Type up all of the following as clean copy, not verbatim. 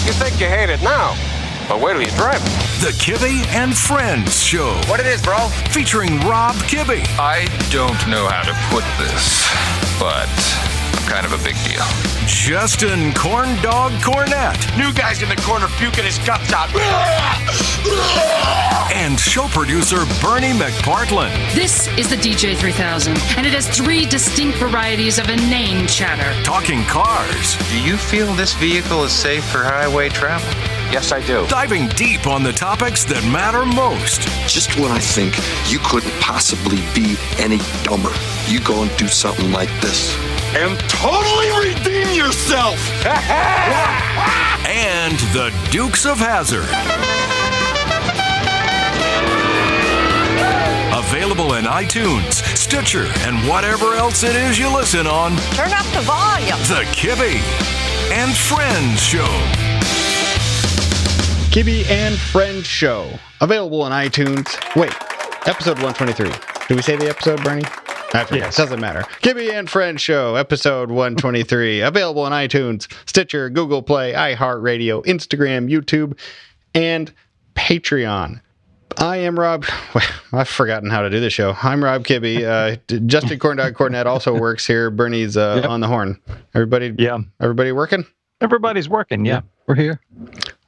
You think you hate it now, but wait till you drive it. The Kibbe and Friends Show. What it is, bro? Featuring Rob Kibbe. I don't know how to put this, but I'm kind of a big deal. Justin Corn Dog Cornett. New guy's in the corner puking his guts out. And show producer Bernie McPartland. This is the DJ 3000, and it has 3 distinct varieties of inane chatter. Talking cars. Do you feel this vehicle is safe for highway travel? Yes, I do. Diving deep on the topics that matter most. Just when I think you couldn't possibly be any dumber, you go and do something like this. And totally redeem yourself. And the Dukes of Hazzard. Available in iTunes, Stitcher, and whatever else it is you listen on. Turn up the volume. The Kibbe and Friends Show. Kibbe and Friends Show. Available on iTunes. Wait, episode 123. Did we say the episode, Bernie? I forget. Yes. Doesn't matter. Kibbe and Friends Show, episode 123. Available on iTunes, Stitcher, Google Play, iHeartRadio, Instagram, YouTube, and Patreon. I am Rob. Well, I've forgotten how to do the show. I'm Rob Kibbe. Justin Corndog Cornett also works here. Bernie's on the horn. Everybody working? Everybody's working, yeah. We're here.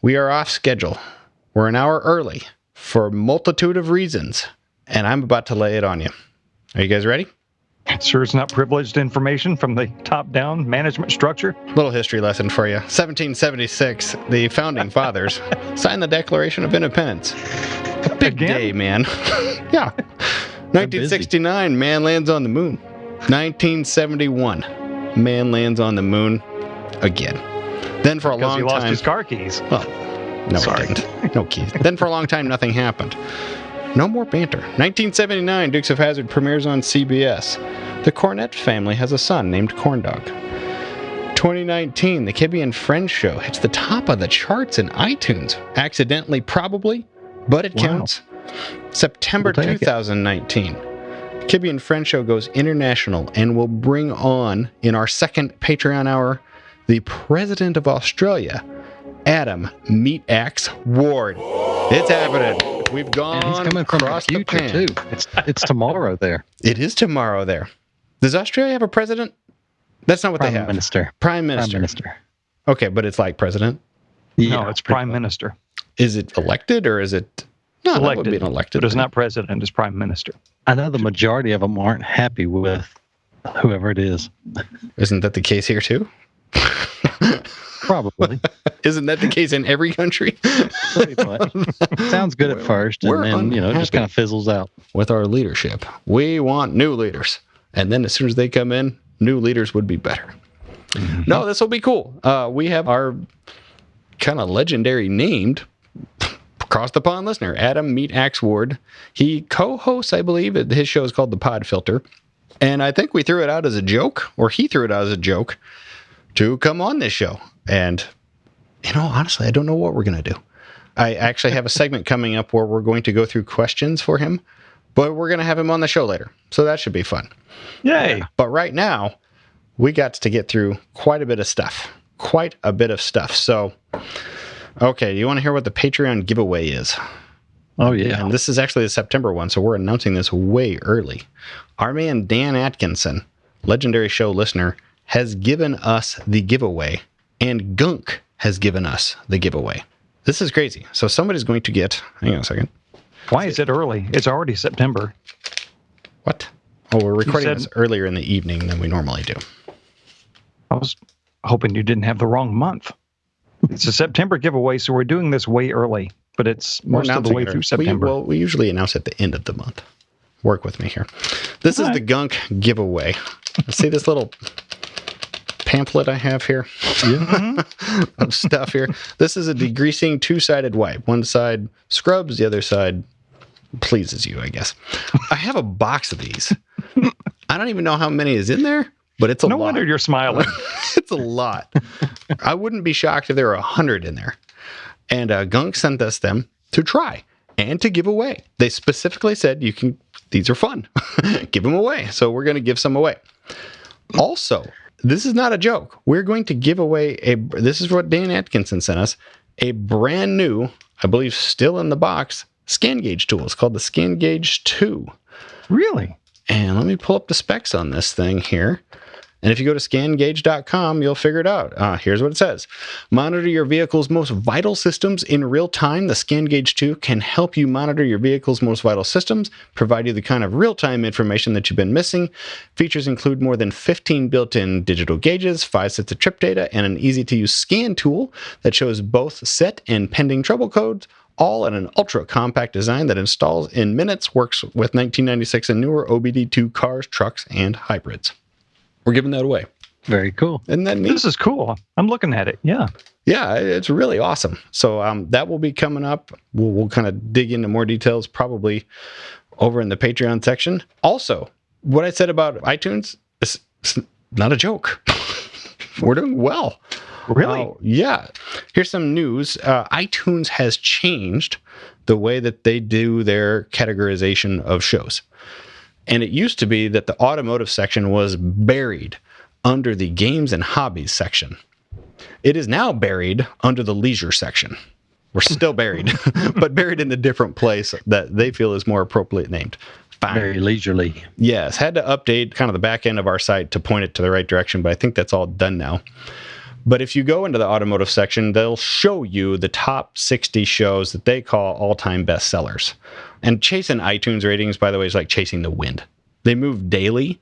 We are off schedule. We're an hour early for a multitude of reasons, and I'm about to lay it on you. Are you guys ready? Sure it's not privileged information from the top-down management structure? Little history lesson for you. 1776, the Founding Fathers signed the Declaration of Independence. A big day, man. Yeah. 1969, man lands on the moon. 1971, man lands on the moon again. Then for a long time... Because he lost his car keys. Well, no, he didn't. No keys. Then for a long time, nothing happened. No more banter. 1979, Dukes of Hazzard premieres on CBS. The Cornett family has a son named Corndog. 2019, the Kibbe and Friends Show hits the top of the charts in iTunes. Accidentally, probably, but it counts. September 2019, Kibbe and Friends Show goes international and will bring on, in our second Patreon hour, the President of Australia, Adam Meat Axe Ward. It's happening. We've gone and he's coming from across the future, pan. too. It's tomorrow there. It is tomorrow there. Does Australia have a president? That's not what they have. Prime Minister. Okay, but it's like president? Yeah, no, it's Prime Minister. Is it elected or is it... No, elected, that would be an elected but it's not president, it's Prime Minister. I know the majority of them aren't happy with whoever it is. Isn't that the case here, too? Probably. Isn't that the case in every country? Pretty much. Sounds good at first, and then, it just kind of fizzles out. With our leadership. We want new leaders. And then as soon as they come in, new leaders would be better. Mm-hmm. No, this will be cool. We have our kind of legendary named Across the Pond listener, Adam Meat Axe Ward. He co-hosts, I believe, his show is called The Pod Filter. And I think we threw it out as a joke, or he threw it out as a joke, to come on this show. And, honestly, I don't know what we're going to do. I actually have a segment coming up where we're going to go through questions for him, but we're going to have him on the show later. So that should be fun. Yay. But right now, we got to get through quite a bit of stuff. So, okay, you want to hear what the Patreon giveaway is? Oh, yeah. And this is actually the September one, so we're announcing this way early. Our man Dan Atkinson, legendary show listener, has given us the giveaway, and Gunk has given us the giveaway. This is crazy. So somebody's going to get... Hang on a second. Why is it early? It's already September. What? Oh, we're recording this earlier in the evening than we normally do. I was hoping you didn't have the wrong month. It's a September giveaway, so we're doing this way early, but it's most of the way through September. We usually announce at the end of the month. Work with me here. This is the Gunk giveaway. See this little pamphlet I have here of stuff here. This is a degreasing two-sided wipe. One side scrubs, the other side pleases you, I guess. I have a box of these. I don't even know how many is in there, but it's a lot. No wonder you're smiling. It's a lot. I wouldn't be shocked if there were 100 in there. And Gunk sent us them to try and to give away. They specifically said, these are fun. Give them away. So we're going to give some away. Also, this is not a joke. We're going to give away this is what Dan Atkinson sent us, a brand new, I believe still in the box, scan gauge tool. It's called the Scan Gauge 2. Really? And let me pull up the specs on this thing here. And if you go to scangauge.com, you'll figure it out. Here's what it says. Monitor your vehicle's most vital systems in real time. The Scan Gauge 2 can help you monitor your vehicle's most vital systems, provide you the kind of real-time information that you've been missing. Features include more than 15 built-in digital gauges, 5 sets of trip data, and an easy-to-use scan tool that shows both set and pending trouble codes, all in an ultra-compact design that installs in minutes, works with 1996 and newer OBD2 cars, trucks, and hybrids. We're giving that away. Very cool. Isn't that neat? This is cool. I'm looking at it. Yeah. Yeah, it's really awesome. So that will be coming up. We'll kind of dig into more details probably over in the Patreon section. Also, what I said about iTunes is not a joke. We're doing well. Really? Yeah. Here's some news. iTunes has changed the way that they do their categorization of shows. And it used to be that the automotive section was buried under the games and hobbies section. It is now buried under the leisure section. We're still buried, but buried in a different place that they feel is more appropriately named. Fine. Very leisurely. Yes, had to update kind of the back end of our site to point it to the right direction, but I think that's all done now. But if you go into the automotive section, they'll show you the top 60 shows that they call all-time bestsellers. And chasing iTunes ratings, by the way, is like chasing the wind. They move daily,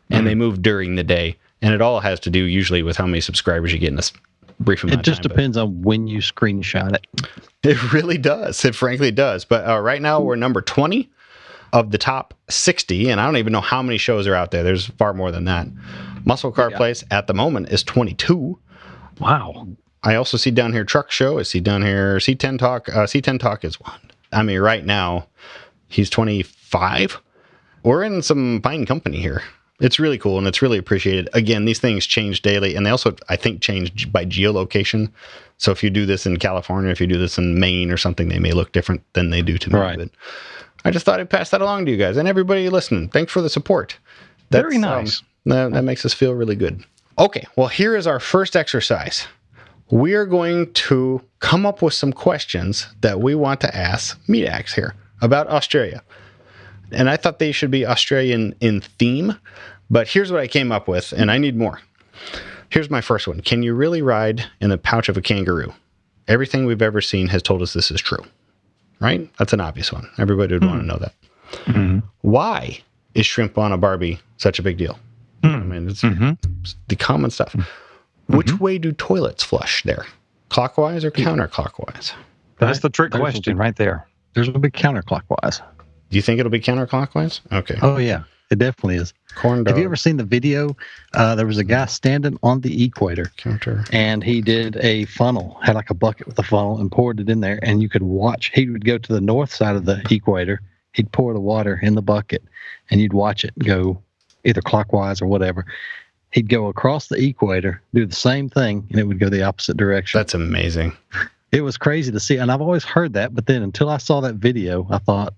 and they move during the day. And it all has to do usually with how many subscribers you get in this brief amount of time. It just depends on when you screenshot it. It really does. It frankly does. But right now, we're number 20 of the top 60. And I don't even know how many shows are out there. There's far more than that. Muscle Car Place at the moment is 22. Wow. I also see down here Truck Show. I see down here C10 Talk. C10 Talk is one. I mean, right now, he's 25. We're in some fine company here. It's really cool, and it's really appreciated. Again, these things change daily, and they also, I think, change by geolocation. So if you do this in California, if you do this in Maine or something, they may look different than they do to me. Right. But I just thought I'd pass that along to you guys and everybody listening. Thanks for the support. Very nice. That makes us feel really good. Okay, well, here is our first exercise. We are going to come up with some questions that we want to ask Medax here about Australia. And I thought they should be Australian in theme, but here's what I came up with, and I need more. Here's my first one. Can you really ride in the pouch of a kangaroo? Everything we've ever seen has told us this is true, right? That's an obvious one. Everybody would want to know that. Mm-hmm. Why is shrimp on a Barbie such a big deal? I mean, it's the common stuff. Which way do toilets flush there? Clockwise or counterclockwise? That's the trick question right there. There's a big counterclockwise. Do you think it'll be counterclockwise? Okay. Oh, yeah. It definitely is. Corn dog. Have you ever seen the video? There was a guy standing on the equator. Counter. And he did a funnel, had like a bucket with a funnel and poured it in there. And you could watch. He would go to the north side of the equator. He'd pour the water in the bucket. And you'd watch it go either clockwise or whatever. He'd go across the equator, do the same thing, and it would go the opposite direction. That's amazing. It was crazy to see. And I've always heard that. But then until I saw that video, I thought,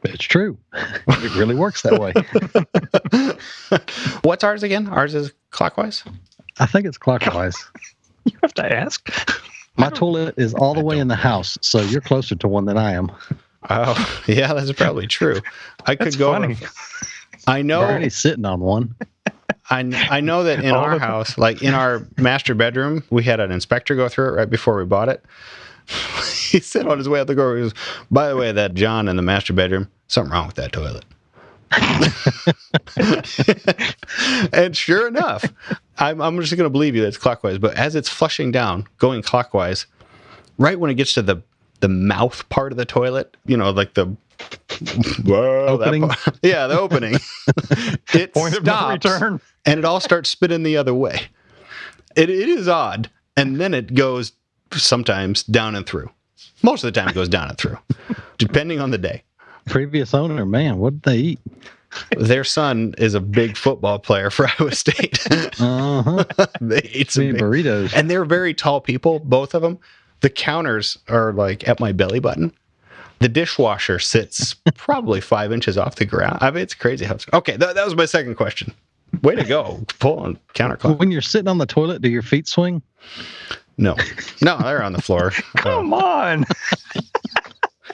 it's true. It really works that way. What's ours again? Ours is clockwise? I think it's clockwise. You have to ask. My toilet is all the way in the house, so you're closer to one than I am. Oh, yeah, that's probably true. I could That's go. funny. I know. Bernie's sitting on one. I know that in our house, like in our master bedroom, we had an inspector go through it right before we bought it. He said on his way out the door, he goes, by the way, that John in the master bedroom, something wrong with that toilet. And sure enough, I'm just going to believe you that it's clockwise. But as it's flushing down, going clockwise, right when it gets to the mouth part of the toilet, you know, like the opening. Yeah, the opening. It Point stops, of no return. and it all starts spinning the other way. It is odd, and then it goes sometimes down and through. Most of the time, it goes down and through, depending on the day. Previous owner, man, what did they eat? Their son is a big football player for Iowa State. They ate some big burritos, and they're very tall people, both of them. The counters are like at my belly button. The dishwasher sits probably 5 inches off the ground. I mean, it's crazy how it's... Okay, that was my second question. Way to go. Pull on counterclock. When you're sitting on the toilet, do your feet swing? No, they're on the floor. Come on.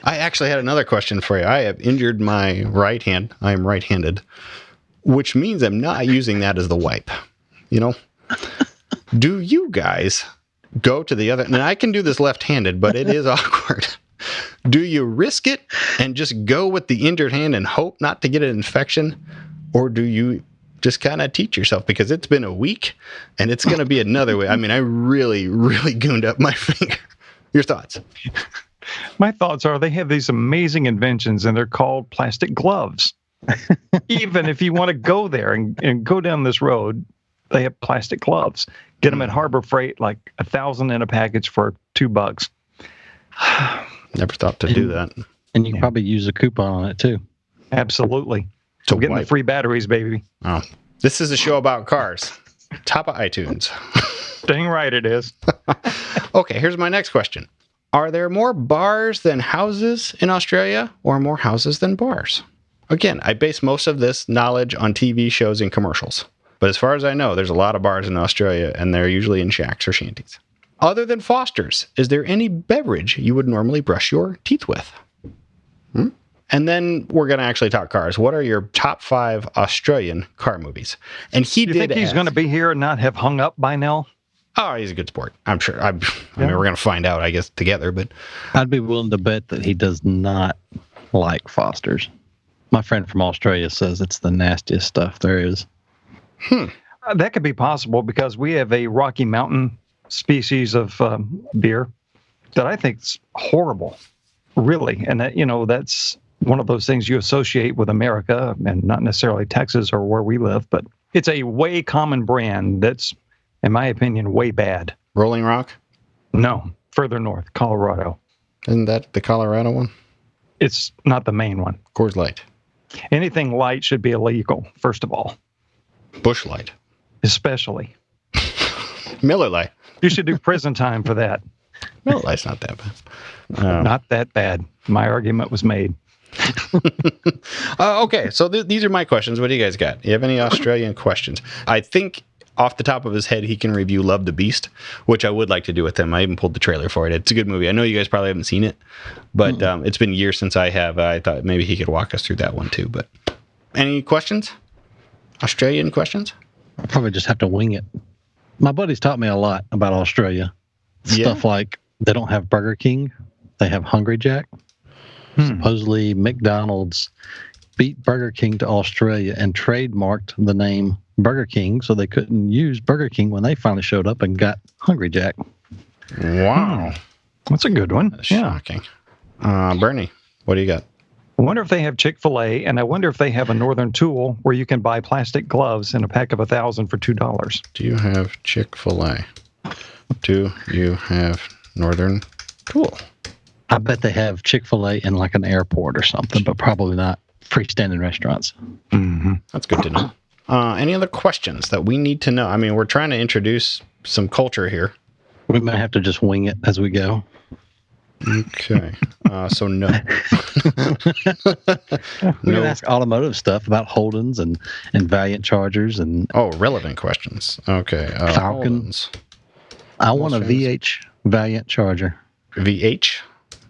I actually had another question for you. I have injured my right hand. I am right-handed, which means I'm not using that as the wipe. You know? Do you guys go to the other... And I can do this left-handed, but it is awkward. Do you risk it and just go with the injured hand and hope not to get an infection? Or do you just kind of teach yourself? Because it's been a week and it's going to be another way. I mean, I really, really gooned up my finger. Your thoughts? My thoughts are they have these amazing inventions and they're called plastic gloves. Even if you want to go there and go down this road, they have plastic gloves. Get them at Harbor Freight, like 1,000 in a package for $2. Never thought to do that. And you can probably use a coupon on it too. Absolutely. So getting the free batteries, baby. Oh, this is a show about cars. Top of iTunes. Dang right it is. Okay, here's my next question. Are there more bars than houses in Australia or more houses than bars? Again, I base most of this knowledge on TV shows and commercials. But as far as I know, there's a lot of bars in Australia, and they're usually in shacks or shanties. Other than Foster's, is there any beverage you would normally brush your teeth with? And then we're going to actually talk cars. What are your top 5 Australian car movies? And You think he's going to be here and not have hung up by now? Oh, he's a good sport. I'm sure. I mean, we're going to find out, I guess, together. But I'd be willing to bet that he does not like Foster's. My friend from Australia says it's the nastiest stuff there is. That could be possible because we have a Rocky Mountain species of beer that I think is horrible, really. And that, that's one of those things you associate with America and not necessarily Texas or where we live, but it's a way common brand that's, in my opinion, way bad. Rolling Rock? No, further north, Colorado. Isn't that the Colorado one? It's not the main one. Coors Light. Anything light should be illegal, first of all. Busch Light. Especially. Miller Light. You should do prison time for that. Miller Light's not that bad. Not that bad. My argument was made. Okay, so these are my questions. What do you guys got? You have any Australian questions? I think off the top of his head, he can review Love the Beast, which I would like to do with him. I even pulled the trailer for it. It's a good movie. I know you guys probably haven't seen it, but it's been years since I have. I thought maybe he could walk us through that one too. But any questions? Australian questions? I'll probably just have to wing it. My buddy's taught me a lot about Australia. Stuff like they don't have Burger King. They have Hungry Jack. Supposedly McDonald's beat Burger King to Australia and trademarked the name Burger King, so they couldn't use Burger King when they finally showed up and got Hungry Jack. Wow. That's a good one. That's shocking. Bernie, what do you got? I wonder if they have Chick-fil-A, and I wonder if they have a Northern Tool where you can buy plastic gloves in a pack of 1,000 for $2. Do you have Chick-fil-A? Do you have Northern Tool? I bet they have Chick-fil-A in like an airport or something, but probably not freestanding restaurants. That's good to know. Any other questions that we need to know? I mean, we're trying to introduce some culture here. We might have to just wing it as we go. Okay. So no. We can ask automotive stuff about Holdens and Valiant Chargers and relevant questions. Okay. Falcon. Holdens. I want a VH Valiant Charger. VH?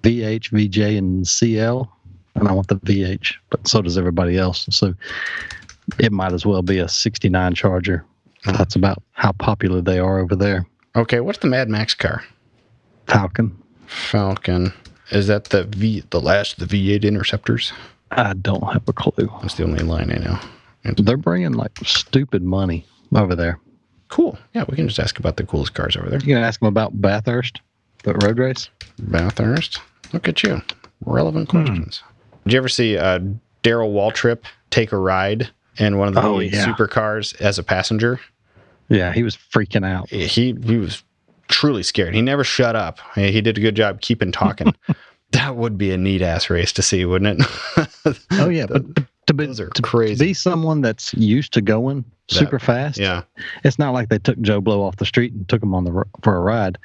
VH, VJ, and CL. And I want the VH, but so does everybody else. So it might as well be a 69 Charger. That's about how popular they are over there. Okay. What's the Mad Max car? Falcon. Is that the last of the V8 Interceptors? I don't have a clue. That's the only line I know. They're bringing like stupid money over there. Cool. Yeah, we can just ask about the coolest cars over there. You can ask them about Bathurst, the road race. Bathurst. Look at you. Relevant questions. Did you ever see Daryl Waltrip take a ride in one of the supercars as a passenger? Yeah, he was freaking out. He was truly scared. He never shut up. He did a good job keeping talking. That would be a neat ass race to see, wouldn't it? Oh yeah, but to crazy. Be someone that's used to going super fast. Yeah, it's not like they took Joe Blow off the street and took him for a ride.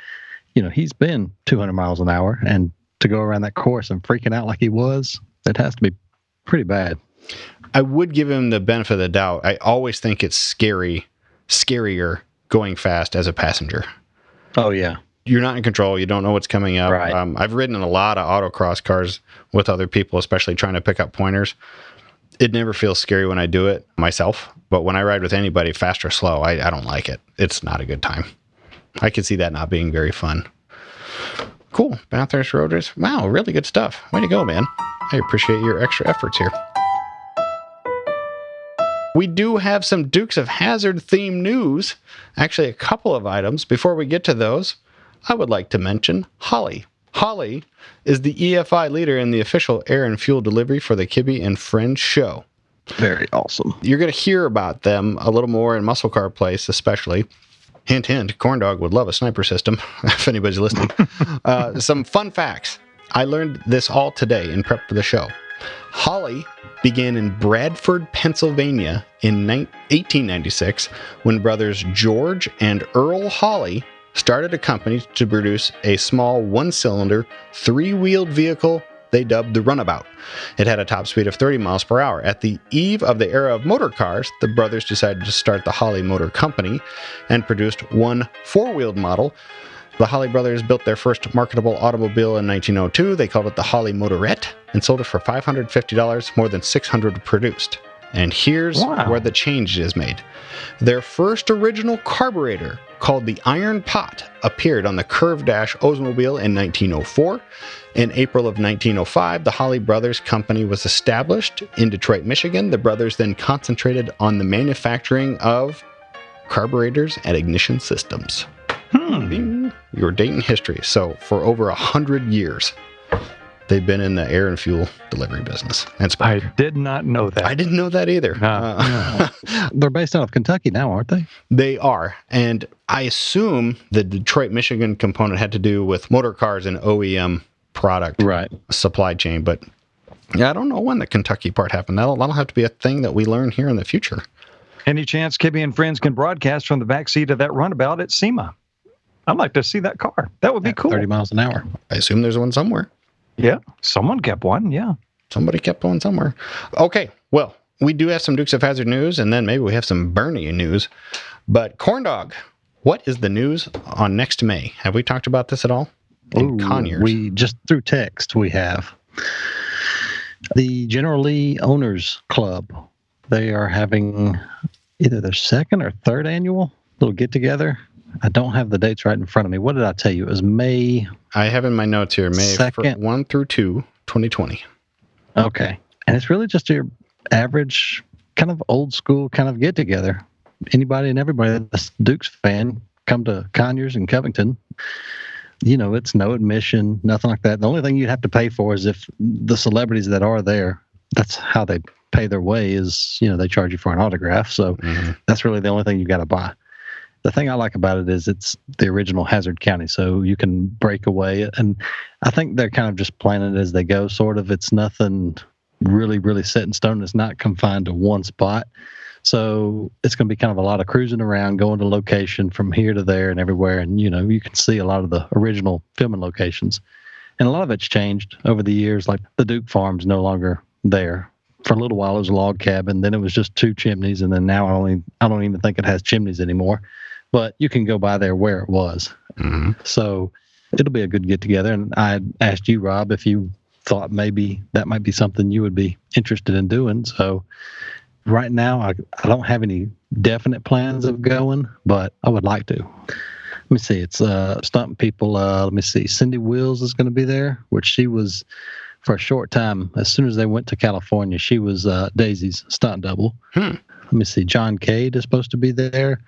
He's been 200 miles an hour, and to go around that course and freaking out like he was, it has to be pretty bad. I would give him the benefit of the doubt. I always think it's scarier going fast as a passenger. Oh, yeah. You're not in control. You don't know what's coming up. Right. I've ridden in a lot of autocross cars with other people, especially trying to pick up pointers. It never feels scary when I do it myself, but when I ride with anybody, fast or slow, I don't like it. It's not a good time. I can see that not being very fun. Cool. Bathurst Road Race. Wow, really good stuff. Way to go, man. I appreciate your extra efforts here. We do have some Dukes of Hazzard themed news. Actually, a couple of items. Before we get to those, I would like to mention Holley. Holley is the EFI leader in the official air and fuel delivery for the Kibbe and Friends show. Very awesome. You're going to hear about them a little more in Muscle Car Place, especially. Hint, hint, Corndog would love a sniper system, if anybody's listening. Some fun facts. I learned this all today in prep for the show. Holley began in Bradford, Pennsylvania in 1896 when brothers George and Earl Holley started a company to produce a small one-cylinder, three-wheeled vehicle they dubbed the Runabout. It had a top speed of 30 miles per hour. At the eve of the era of motor cars, the brothers decided to start the Holley Motor Company and produced one four-wheeled model. The Holley brothers built their first marketable automobile in 1902. They called it the Holley Motorette and sold it for $550, more than 600 produced. And here's where the change is made. Their first original carburetor, called the Iron Pot, appeared on the Curve Dash Oldsmobile in 1904. In April of 1905, the Holley Brothers Company was established in Detroit, Michigan. The brothers then concentrated on the manufacturing of carburetors and ignition systems. Your Dayton history. So for over 100 years, they've been in the air and fuel delivery business. And I did not know that. I didn't know that either. They're based out of Kentucky now, aren't they? They are. And I assume the Detroit, Michigan component had to do with motor cars and OEM product supply chain. But yeah, I don't know when the Kentucky part happened. That'll have to be a thing that we learn here in the future. Any chance Kibbe and Friends can broadcast from the backseat of that runabout at SEMA? I'd like to see that car. That would be cool. 30 miles an hour. I assume there's one somewhere. Yeah, someone kept one, yeah. Somebody kept one somewhere. Okay, well, we do have some Dukes of Hazzard news, and then maybe we have some Bernie news. But Corndog, what is the news on next May? Have we talked about this at all? Conyers. We just through text we have. The General Lee Owners Club. They are having either their second or third annual little get-together. I don't have the dates right in front of me. What did I tell you? It was May... I have in my notes here, May 1 through 2, 2020. Okay. And it's really just your average kind of old school kind of get-together. Anybody and everybody that's a Dukes fan, come to Conyers in Covington. You know, it's no admission, nothing like that. The only thing you'd have to pay for is if the celebrities that are there, that's how they pay their way is, you know, they charge you for an autograph. So that's really the only thing you got to buy. The thing I like about it is it's the original Hazzard County, so you can break away. And I think they're kind of just planning it as they go, sort of. It's nothing really, really set in stone. It's not confined to one spot. So it's going to be kind of a lot of cruising around, going to location from here to there and everywhere. And, you know, you can see a lot of the original filming locations. And a lot of it's changed over the years. Like the Duke Farm's no longer there. For a little while, it was a log cabin. Then it was just two chimneys. And then now I don't even think it has chimneys anymore. But you can go by there where it was. So it'll be a good get-together. And I asked you, Rob, if you thought maybe that might be something you would be interested in doing. So right now, I don't have any definite plans of going, but I would like to. Let me see. It's stunt people. Let me see. Cindy Wills is going to be there, which she was for a short time. As soon as they went to California, she was Daisy's stunt double. Let me see. John Cade is supposed to be there.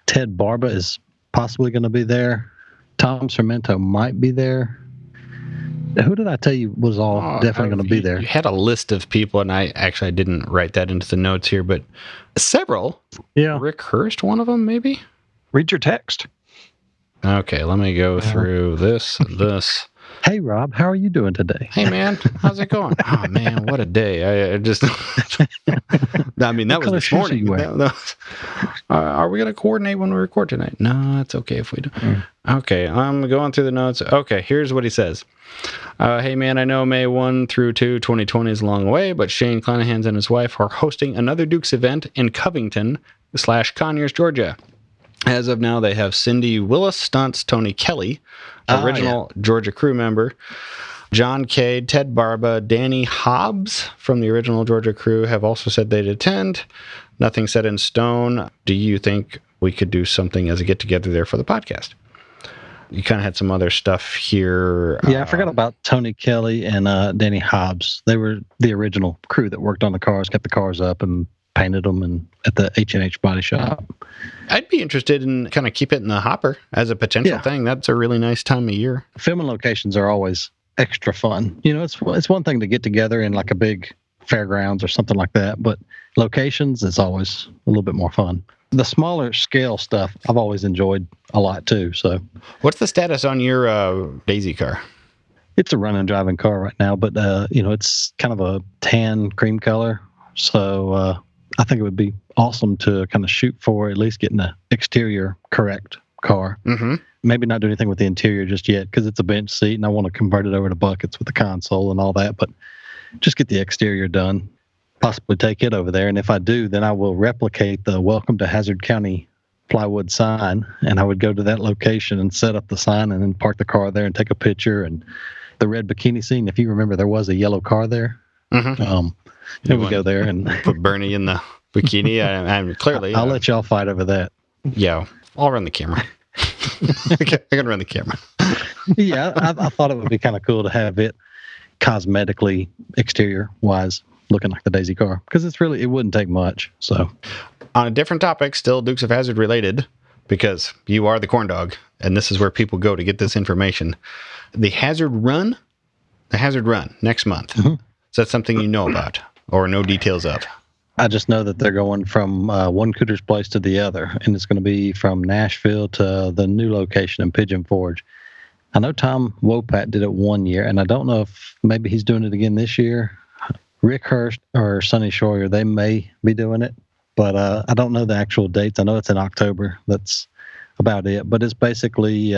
Ted Barba is possibly going to be there. Tom Sermento might be there. Who did I tell you was all definitely going to be there? You had a list of people, and I didn't write that into the notes here, but several. Yeah. Rick Hurst, one of them, maybe? Read your text. Okay, let me go through this. Hey, Rob, how are you doing today? Hey, man, how's it going? Oh, man, what a day. I just, I mean, that was this morning. Are we going to coordinate when we record tonight? No, it's okay if we don't. Okay, I'm going through the notes. Okay, here's what he says. Hey, man, I know May 1 through 2, 2020 is a long way, but Shane Clanahans and his wife are hosting another Dukes event in Covington/Conyers, Georgia. As of now, they have Cindy Willis Stunts, Tony Kelly, original Georgia crew member, John Cade, Ted Barba, Danny Hobbs from the original Georgia crew have also said they'd attend. Nothing set in stone. Do you think we could do something as a get-together there for the podcast? You kind of had some other stuff here. Yeah, I forgot about Tony Kelly and Danny Hobbs. They were the original crew that worked on the cars, kept the cars up, and painted them and at the H&H body shop. I'd be interested in kind of keep it in the hopper as a potential thing. That's a really nice time of year. Filming locations are always extra fun. You know, it's one thing to get together in like a big fairgrounds or something like that, but locations is always a little bit more fun. The smaller scale stuff I've always enjoyed a lot too. So, what's the status on your Daisy car? It's a running driving car right now, but it's kind of a tan cream color. So I think it would be awesome to kind of shoot for at least getting the exterior correct car. Mm-hmm. Maybe not do anything with the interior just yet because it's a bench seat and I want to convert it over to buckets with the console and all that. But just get the exterior done, possibly take it over there. And if I do, then I will replicate the Welcome to Hazard County plywood sign. And I would go to that location and set up the sign and then park the car there and take a picture. And the red bikini scene, if you remember, there was a yellow car there. Mm-hmm. Then we go there and put Bernie in the bikini. I'm clearly. I'll let y'all fight over that. Yeah, I'll run the camera. I can run the camera. Yeah, I thought it would be kind of cool to have it cosmetically exterior wise looking like the Daisy car because it wouldn't take much. So, on a different topic, still Dukes of Hazzard related, because you are the corn dog, and this is where people go to get this information. The Hazard Run next month. Mm-hmm. Is that something you know about? Or no details of? I just know that they're going from one Cooter's Place to the other, and it's going to be from Nashville to the new location in Pigeon Forge. I know Tom Wopat did it 1 year, and I don't know if maybe he's doing it again this year. Rick Hurst or Sonny Schroyer, they may be doing it, but I don't know the actual dates. I know it's in October. That's about it. But it's basically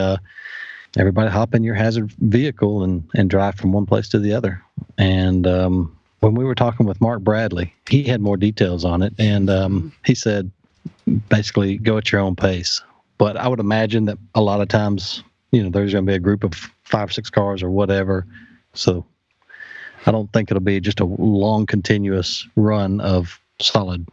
everybody hop in your Hazard vehicle and drive from one place to the other. And when we were talking with Mark Bradley, he had more details on it, and he said basically go at your own pace. But I would imagine that a lot of times, there's going to be a group of 5 or 6 cars or whatever. So I don't think it'll be just a long, continuous run of solid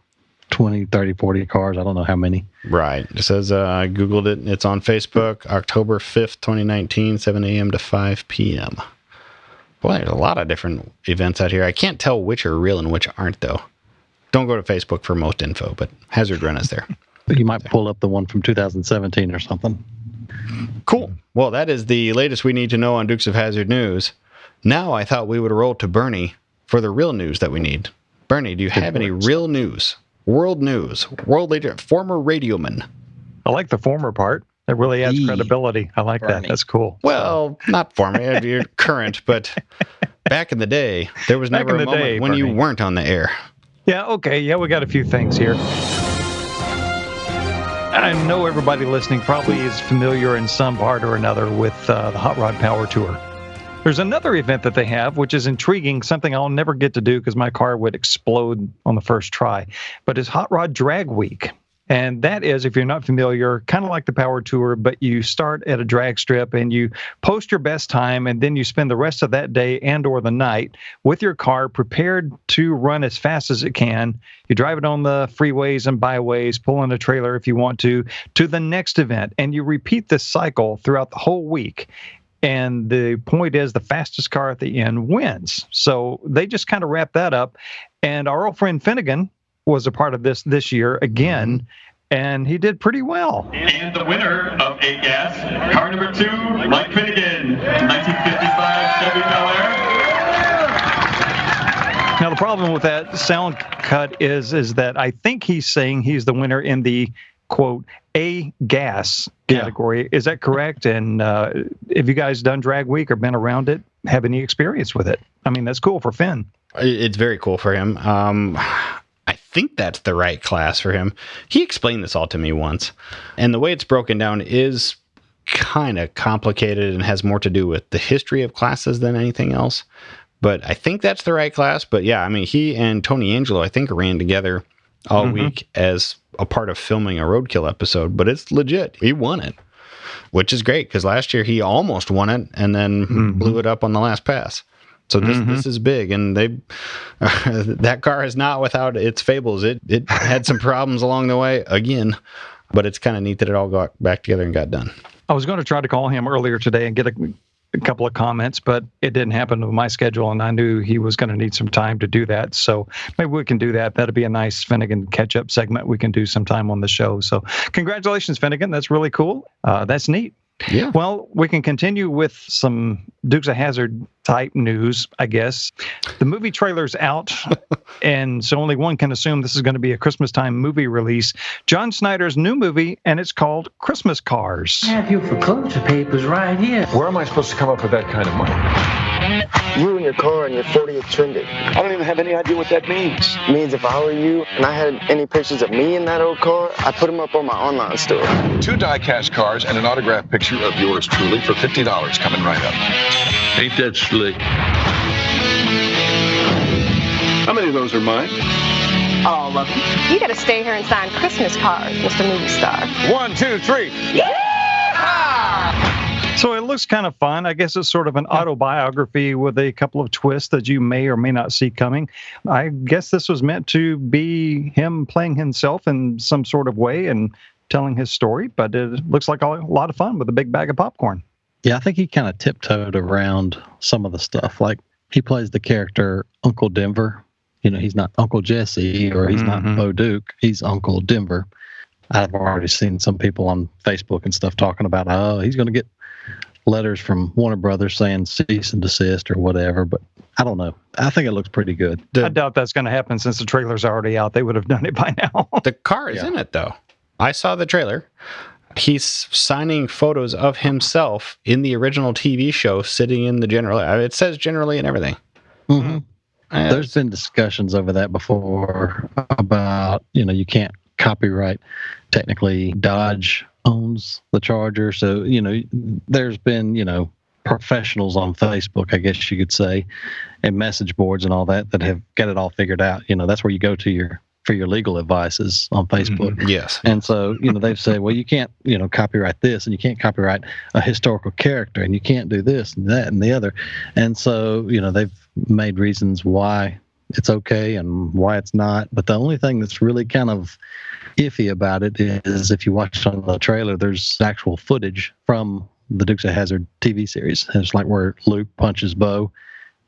20, 30, 40 cars. I don't know how many. Right. It says, I Googled it. It's on Facebook, October 5th, 2019, 7 a.m. to 5 p.m. Boy, there's a lot of different events out here. I can't tell which are real and which aren't, though. Don't go to Facebook for most info, but Hazard Run is there. You might pull up the one from 2017 or something. Cool. Well, that is the latest we need to know on Dukes of Hazzard news. Now I thought we would roll to Bernie for the real news that we need. Bernie, do you have any real news? World news. World leader, former radioman. I like the former part. It really adds credibility. I like that. That's cool. Well, not former. You're current, but back in the day, there was never a moment when you weren't on the air. Yeah, okay. Yeah, we got a few things here. I know everybody listening probably is familiar in some part or another with the Hot Rod Power Tour. There's another event that they have, which is intriguing, something I'll never get to do because my car would explode on the first try, but it's Hot Rod Drag Week. And that is, if you're not familiar, kind of like the Power Tour, but you start at a drag strip and you post your best time, and then you spend the rest of that day and or the night with your car prepared to run as fast as it can. You drive it on the freeways and byways, pull in a trailer if you want to the next event, and you repeat this cycle throughout the whole week. And the point is the fastest car at the end wins. So they just kind of wrap that up. And our old friend Finnegan was a part of this year again, and he did pretty well. And the winner of 8 Gas, car number 2, Mike Finnegan, 1955 Chevy Bel Air. Now the problem with that sound cut is that I think he's saying he's the winner in the quote, a gas category. Is that correct? And have you guys done Drag Week or been around it? Have any experience with it? I mean, that's cool for Finn. It's very cool for him. I think that's the right class for him. He explained this all to me once. And the way it's broken down is kind of complicated and has more to do with the history of classes than anything else. But I think that's the right class. But yeah, I mean, he and Tony Angelo, I think, ran together all week as a part of filming a Roadkill episode. But it's legit. He won it, which is great because last year he almost won it and then blew it up on the last pass. So this is big, and that car is not without its fables. It had some problems along the way again, but it's kind of neat that it all got back together and got done. I was going to try to call him earlier today and get a couple of comments, but it didn't happen with my schedule, and I knew he was going to need some time to do that. So maybe we can do that. That'd be a nice Finnegan catch-up segment we can do sometime on the show. So congratulations, Finnegan. That's really cool. That's neat. Yeah. Well, we can continue with some Dukes of Hazzard type news, I guess. The movie trailer's out, and so only one can assume this is going to be a Christmas time movie release. John Snyder's new movie, and it's called Christmas Cars. I have your foreclosure papers right here. Where am I supposed to come up with that kind of money? You and your car and your 40th trended. I don't even have any idea what that means. It means if I were you and I had any pictures of me in that old car, I'd put them up on my online store. 2 die-cast cars and an autographed picture of yours truly for $50 coming right up. Ain't that slick? How many of those are mine? All of them. You gotta stay here and sign Christmas cards, Mr. Movie Star. 1, 2, 3. So it looks kind of fun. I guess it's sort of an autobiography with a couple of twists that you may or may not see coming. I guess this was meant to be him playing himself in some sort of way and telling his story, but it looks like a lot of fun with a big bag of popcorn. Yeah, I think he kind of tiptoed around some of the stuff. Like he plays the character Uncle Denver. You know, he's not Uncle Jesse or he's not Bo Duke. He's Uncle Denver. I've already seen some people on Facebook and stuff talking about, oh, he's going to get letters from Warner Brothers saying cease and desist or whatever, but I don't know. I think it looks pretty good. I doubt that's going to happen since the trailer's already out. They would have done it by now. The car is in it, though. I saw the trailer. He's signing photos of himself in the original TV show sitting in the general. It says generally and everything. There's been discussions over that before about, you can't copyright. Technically, Dodge owns the Charger. So, there's been, professionals on Facebook, I guess you could say, and message boards and all that have got it all figured out. That's where you go to for your legal advices on Facebook. Yes. And so, they've said, well, you can't, copyright this, and you can't copyright a historical character, and you can't do this and that and the other. And so, they've made reasons why it's okay and why it's not. But the only thing that's really kind of iffy about it is if you watch on the trailer, there's actual footage from the Dukes of Hazzard TV series. And it's like where Luke punches Bo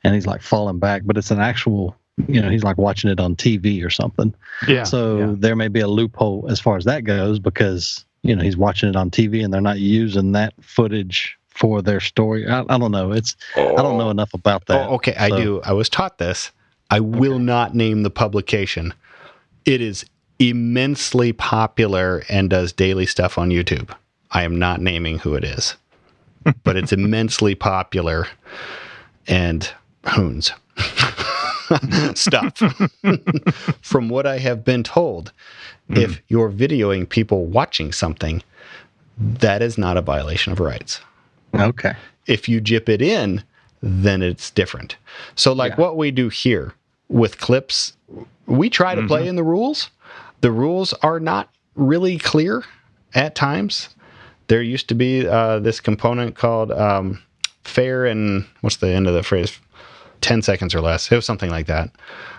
and he's like falling back, but it's an actual, he's like watching it on TV or something. Yeah. So there may be a loophole as far as that goes because, he's watching it on TV and they're not using that footage for their story. I don't know. I don't know enough about that. Oh, okay. I do. I was taught this. I will not name the publication. It is immensely popular and does daily stuff on YouTube. I am not naming who it is, but it's immensely popular and hoons stuff. From what I have been told, if you're videoing people watching something, that is not a violation of rights. Okay. If you jip it in, then it's different. So like what we do here with clips, we try to play in the rules. The rules are not really clear at times. There used to be this component called fair and what's the end of the phrase? 10 seconds or less. It was something like that.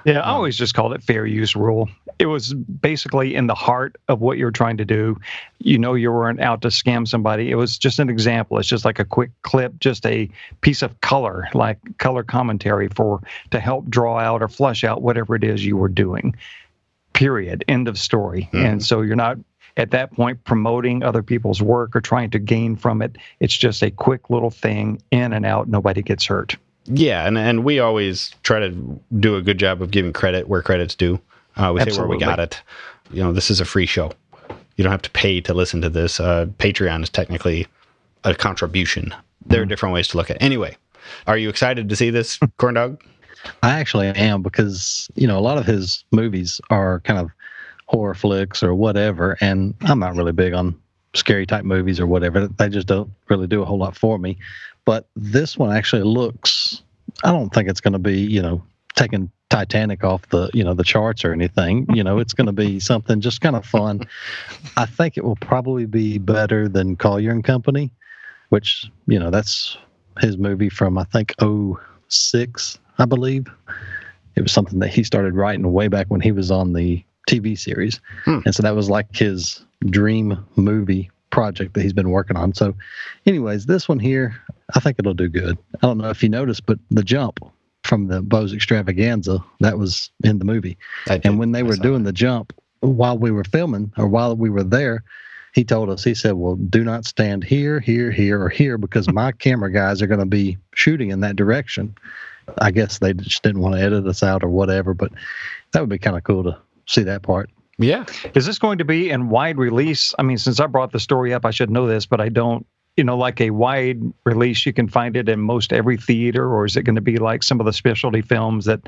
Yeah, I always just called it fair use rule. It was basically in the heart of what you're trying to do. You weren't out to scam somebody. It was just an example. It's just like a quick clip, just a piece of color, like color commentary to help draw out or flush out whatever it is you were doing. Period. End of story. And so you're not at that point promoting other people's work or trying to gain from it. It's just a quick little thing in and out. Nobody gets hurt. Yeah, and we always try to do a good job of giving credit where credit's due. We say where we got it. This is a free show. You don't have to pay to listen to this. Patreon is technically a contribution. There are different ways to look at it. Anyway, are you excited to see this, Corn Dog? I actually am, because, a lot of his movies are kind of horror flicks or whatever, and I'm not really big on scary type movies or whatever. They just don't really do a whole lot for me. But this one actually looks, I don't think it's going to be, taking Titanic off the, the charts or anything. It's going to be something just kind of fun. I think it will probably be better than Collier and Company, which, that's his movie from, I think, 2006, I believe. It was something that he started writing way back when he was on the TV series. And so that was like his dream movie project that he's been working on. So anyways, this one here, I think it'll do good. I don't know if you noticed, but the jump from the Bose Extravaganza, that was in the movie. And when they were doing the jump, while we were filming or while we were there, he told us, he said, well, do not stand here, here, here, or here, because my camera guys are going to be shooting in that direction. I guess they just didn't want to edit us out or whatever, but that would be kind of cool to see that part. Yeah. Is this going to be in wide release? I mean, since I brought the story up, I should know this, but I don't, like a wide release, you can find it in most every theater, or is it going to be like some of the specialty films that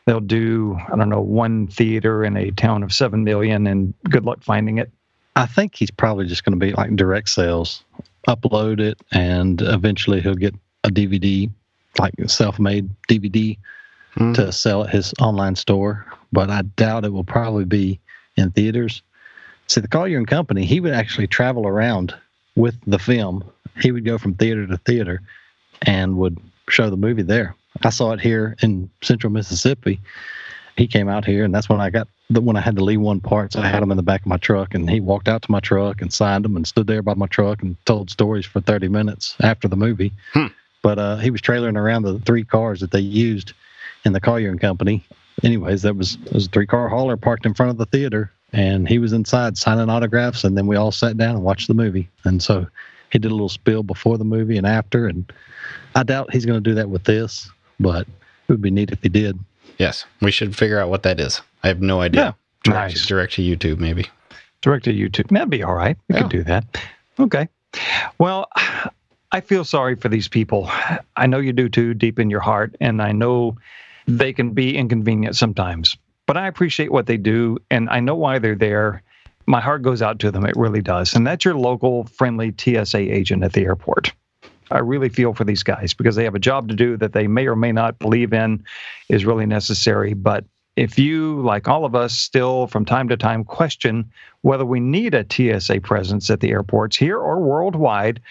they'll do, I don't know, one theater in a town of 7 million and good luck finding it? I think he's probably just going to be like direct sales, upload it, and eventually he'll get a DVD, like a self-made DVD to sell at his online store. But I doubt it will probably be in theaters. See, the Collier and Company, he would actually travel around with the film. He would go from theater to theater and would show the movie there. I saw it here in Central Mississippi. He came out here, and that's when I had the Lee 1 parts. I had him in the back of my truck, and he walked out to my truck and signed them and stood there by my truck and told stories for 30 minutes after the movie. But he was trailering around the 3 cars that they used in the Collier and Company. Anyways, it was a 3-car hauler parked in front of the theater, and he was inside signing autographs, and then we all sat down and watched the movie. And so he did a little spiel before the movie and after, and I doubt he's going to do that with this, but it would be neat if he did. Yes, we should figure out what that is. I have no idea. Yeah, nice. Direct to YouTube, maybe. Direct to YouTube. That'd be all right. We could do that. Okay. Well, I feel sorry for these people. I know you do too, deep in your heart, and I know they can be inconvenient sometimes. But I appreciate what they do, and I know why they're there. My heart goes out to them. It really does. And that's your local, friendly TSA agent at the airport. I really feel for these guys because they have a job to do that they may or may not believe in is really necessary. But if you, like all of us, still from time to time question whether we need a TSA presence at the airports here or worldwide,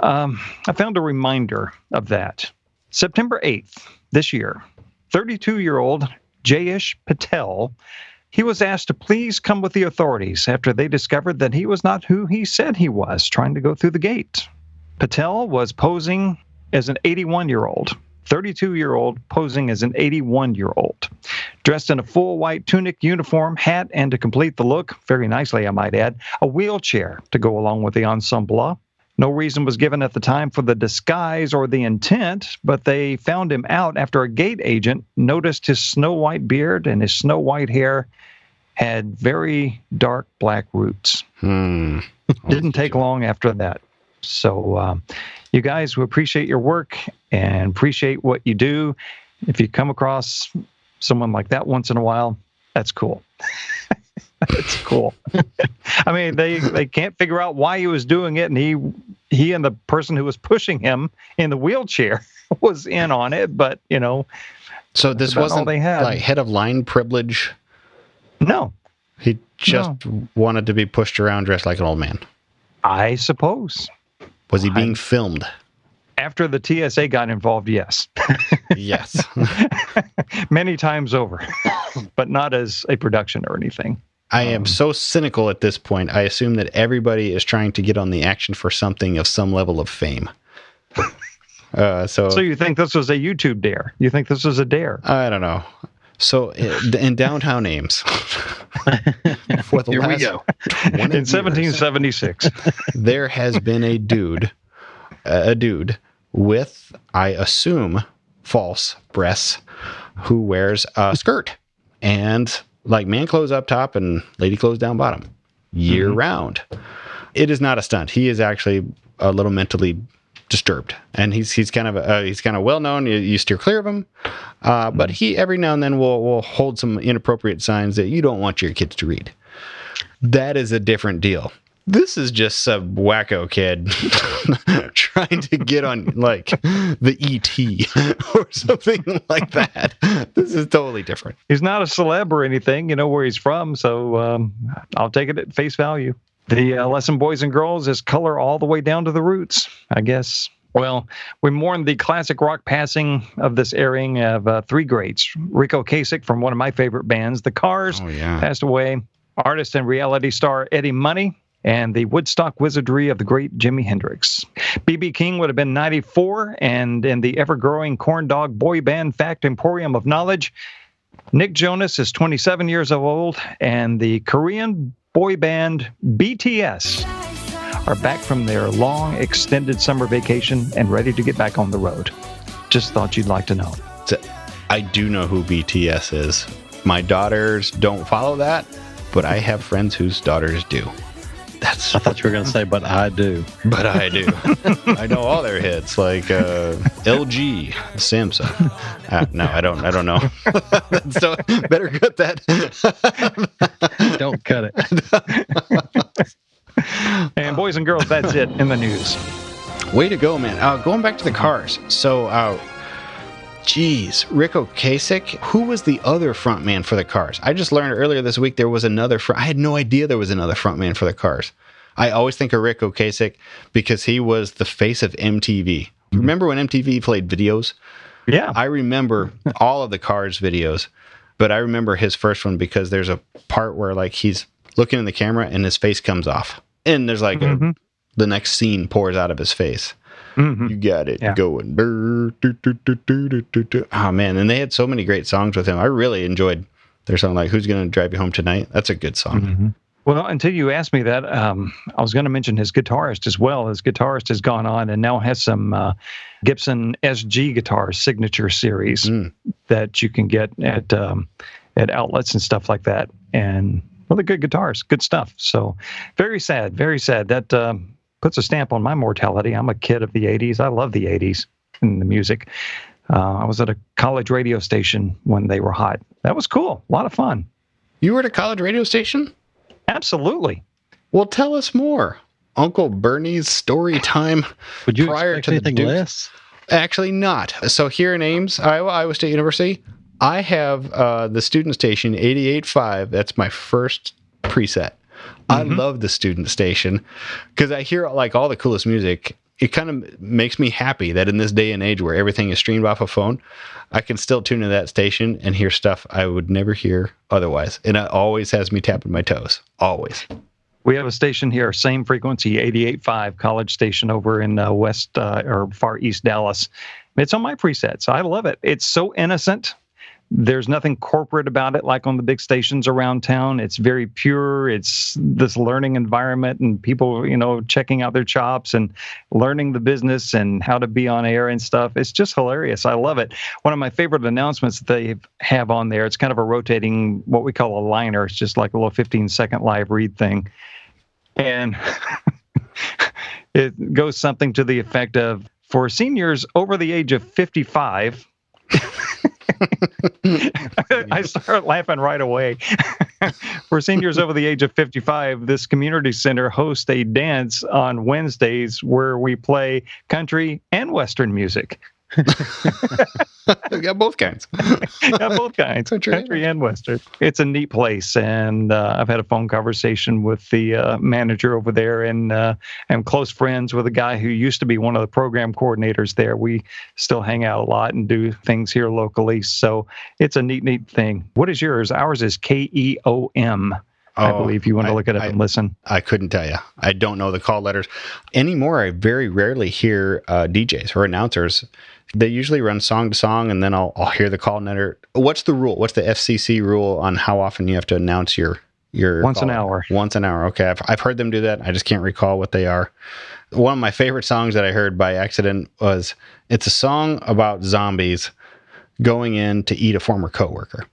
I found a reminder of that. September 8th this year, 32-year-old Jayesh Patel, he was asked to please come with the authorities after they discovered that he was not who he said he was trying to go through the gate. Patel was posing as an 81-year-old, 32-year-old posing as an 81-year-old, dressed in a full white tunic, uniform, hat, and to complete the look, very nicely I might add, a wheelchair to go along with the ensemble. No reason was given at the time for the disguise or the intent, but they found him out after a gate agent noticed his snow white beard and his snow white hair had very dark black roots. Didn't take long after that. So you guys, we appreciate your work and appreciate what you do. If you come across someone like that once in a while, that's cool. It's cool. I mean, they can't figure out why he was doing it, and he and the person who was pushing him in the wheelchair was in on it, but, you know. So this wasn't like head of line privilege? No. He just wanted to be pushed around dressed like an old man? I suppose. Was he being filmed? After the TSA got involved, yes. Yes. Many times over, but not as a production or anything. I am so cynical at this point. I assume that everybody is trying to get on the action for something of some level of fame. So you think this was a YouTube dare? You think this was a dare? I don't know. So in downtown Ames, for the Here last we go. In 1776, there has been a dude with, I assume, false breasts who wears a skirt and like man clothes up top and lady clothes down bottom. year round. It is not a stunt. He is actually a little mentally disturbed, and he's kind of well known. You steer clear of him, but he every now and then will hold some inappropriate signs that you don't want your kids to read. That is a different deal. This is just some wacko kid trying to get on like the ET or something like that. This is totally different. He's not a celeb or anything, where he's from, so I'll take it at face value. The lesson, boys and girls, is color all the way down to the roots, I guess. Well, we mourn the classic rock passing of this airing of three greats. Rico Ocasek from one of my favorite bands, The Cars, passed away. Artist and reality star Eddie Money, and the Woodstock wizardry of the great Jimi Hendrix. B.B. King would have been 94, and in the ever-growing corn dog boy band fact emporium of knowledge, Nick Jonas is 27 years old, and the Korean boy band BTS are back from their long, extended summer vacation and ready to get back on the road. Just thought you'd like to know. I do know who BTS is. My daughters don't follow that, but I have friends whose daughters do. I thought you were going to say, but I do. But I do. I know all their hits, like LG, Samsung. No, I don't know. So better cut that. Don't cut it. And boys and girls, that's it in the news. Way to go, man. Going back to the Cars. So, Rick Ocasek, who was the other frontman for the Cars? I just learned earlier this week there was another I had no idea there was another frontman for the Cars. I always think of Rick Ocasek because he was the face of MTV. Remember when MTV played videos? Yeah. I remember all of the Cars videos, but I remember his first one because there's a part where like he's looking in the camera and his face comes off. And there's like the next scene pours out of his face. You got it going. Oh, man. And they had so many great songs with him. I really enjoyed their song, like Who's Gonna Drive You Home Tonight? That's a good song. Well, until you asked me that, I was going to mention his guitarist as well. His guitarist has gone on and now has some Gibson SG guitars, signature series that you can get at outlets and stuff like that. And really good guitars, good stuff. So very sad, very sad. That puts a stamp on my mortality. I'm a kid of the 80s. I love the 80s and the music. I was at a college radio station when they were hot. That was cool. A lot of fun. You were at a college radio station? Absolutely. Well, tell us more. Uncle Bernie's story time. Would you prior expect to anything the less? Actually not. So here in Ames, Iowa State University, I have the student station 88.5. That's my first preset. I love the student station because I hear like all the coolest music. It kind of makes me happy that in this day and age where everything is streamed off a phone, I can still tune into that station and hear stuff I would never hear otherwise. And it always has me tapping my toes. Always. We have a station here, same frequency, 88.5 College Station over in west or far east Dallas. It's on my presets. I love it. It's so innocent. There's nothing corporate about it like on the big stations around town. It's very pure. It's this learning environment and people, checking out their chops and learning the business and how to be on air and stuff. It's just hilarious. I love it. One of my favorite announcements that they have on there, it's kind of a rotating, what we call a liner. It's just like a little 15-second live read thing. And it goes something to the effect of, for seniors over the age of 55, I start laughing right away. For seniors over the age of 55, this community center hosts a dance on Wednesdays where we play country and Western music. We got both kinds. Got both kinds, country and Western. It's a neat place, and I've had a phone conversation with the manager over there, and I'm close friends with a guy who used to be one of the program coordinators there. We still hang out a lot and do things here locally, so it's a neat thing. What is yours? Ours is KEOM. I believe you want to look it up and listen. I couldn't tell you. I don't know the call letters. Anymore, I very rarely hear DJs or announcers. They usually run song to song, and then I'll hear the call letter. What's the rule? What's the FCC rule on how often you have to announce your once an hour? Once an hour. Okay, I've heard them do that. I just can't recall what they are. One of my favorite songs that I heard by accident was, it's a song about zombies going in to eat a former coworker.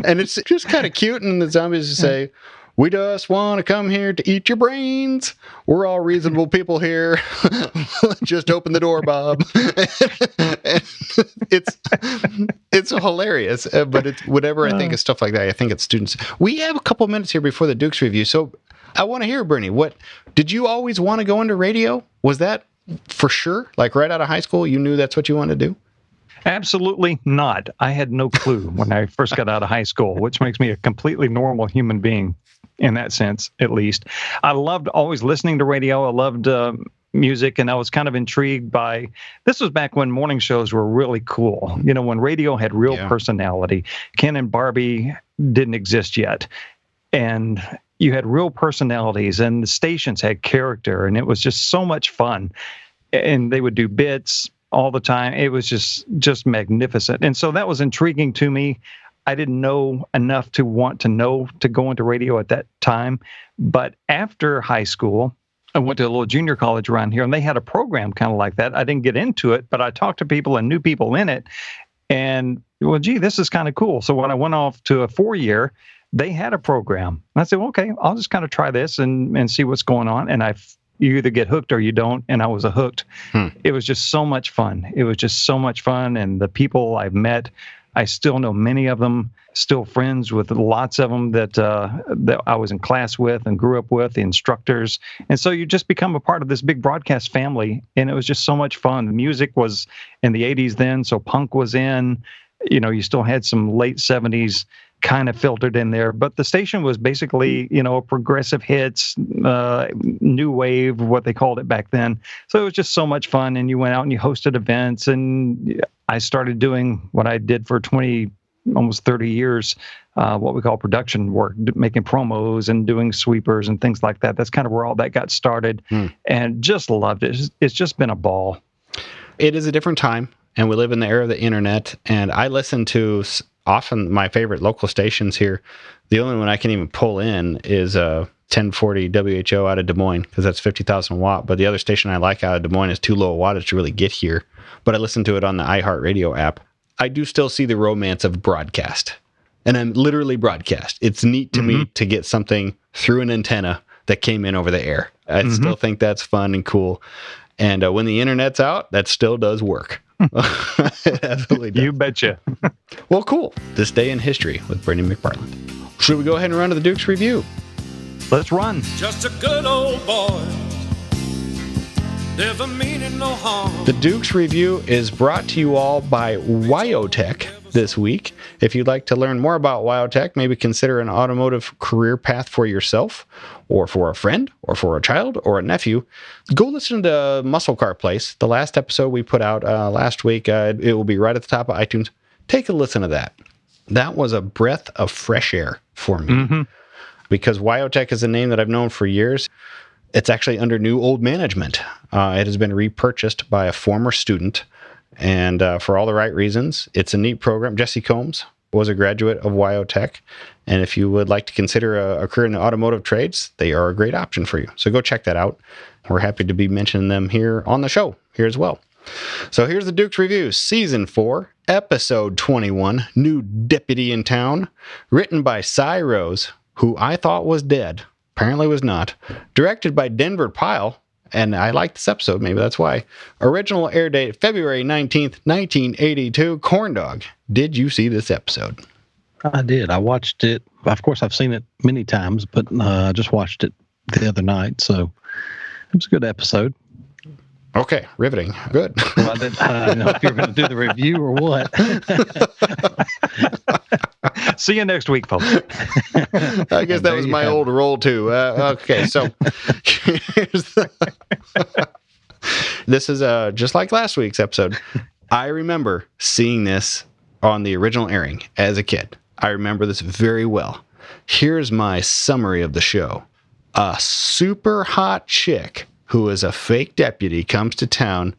And it's just kind of cute, and the zombies say, We just want to come here to eat your brains. We're all reasonable people here. Just open the door, Bob. It's hilarious, but it's whatever I think of stuff like that. I think it's students. We have a couple minutes here before the Dukes review, so I want to hear, Bernie. What did you always want to go into radio? Was that for sure? Like right out of high school, you knew that's what you wanted to do? Absolutely not. I had no clue when I first got out of high school, which makes me a completely normal human being in that sense, at least. I loved always listening to radio. I loved music, and I was kind of intrigued by, this was back when morning shows were really cool. You know, when radio had real personality. Ken and Barbie didn't exist yet. And you had real personalities, and the stations had character, and it was just so much fun. And they would do bits all the time. It was just magnificent. And so that was intriguing to me. I didn't know enough to want to know to go into radio at that time. But after high school, I went to a little junior college around here, and they had a program kind of like that. I didn't get into it, but I talked to people and knew people in it. And, well, gee, this is kind of cool. So when I went off to a 4-year, they had a program. And I said, well, okay, I'll just kind of try this and see what's going on. And you either get hooked or you don't. And I was hooked. It was just so much fun. It was just so much fun. And the people I've met, I still know many of them, still friends with lots of them that I was in class with and grew up with, the instructors. And so you just become a part of this big broadcast family. And it was just so much fun. The music was in the 80s then, so punk was in. You know, you still had some late 70s kind of filtered in there, but the station was basically, you know, progressive hits, new wave, what they called it back then. So it was just so much fun. And you went out and you hosted events, and I started doing what I did for almost 30 years, what we call production work, making promos and doing sweepers and things like that. That's kind of where all that got started, and just loved it. It's just been a ball. It is a different time, and we live in the era of the internet, and I listen to often my favorite local stations here. The only one I can even pull in is 1040 WHO out of Des Moines, because that's 50,000 watt. But the other station I like out of Des Moines is too low a wattage to really get here. But I listen to it on the iHeartRadio app. I do still see the romance of broadcast. And I'm literally broadcast. It's neat to me to get something through an antenna that came in over the air. I still think that's fun and cool. And when the internet's out, that still does work. It absolutely does. You betcha. Well, cool. This day in history with Bernie McFarland. Should we go ahead and run to the Dukes review? Let's run. Just a good old boy, never meaning no harm. The Dukes review is brought to you all by Wyotech this week. If you'd like to learn more about Wyotech, maybe consider an automotive career path for yourself, or for a friend, or for a child, or a nephew, go listen to Muscle Car Place, the last episode we put out last week. It will be right at the top of iTunes. Take a listen to that. That was a breath of fresh air for me, because Wyotech is a name that I've known for years. It's actually under new old management. It has been repurchased by a former student, and for all the right reasons. It's a neat program. Jesse Combs was a graduate of Wyotech, and if you would like to consider a career in the automotive trades, they are a great option for you. So go check that out. We're happy to be mentioning them here on the show here as well. So here's the Dukes Review, Season 4, Episode 21, New Deputy in Town, written by Cy Rose, who I thought was dead, apparently was not, directed by Denver Pyle, and I like this episode, maybe that's why. Original air date, February 19th, 1982, Corn Dog. Did you see this episode? I did. I watched it. Of course, I've seen it many times, but I just watched it the other night, so it was a good episode. Okay, riveting. Good. Well, I didn't know if you were going to do the review or what. See you next week, folks. I guess that was my old role, too. Okay, so this is just like last week's episode. I remember seeing this on the original airing as a kid. I remember this very well. Here's my summary of the show. A super hot chick who is a fake deputy comes to town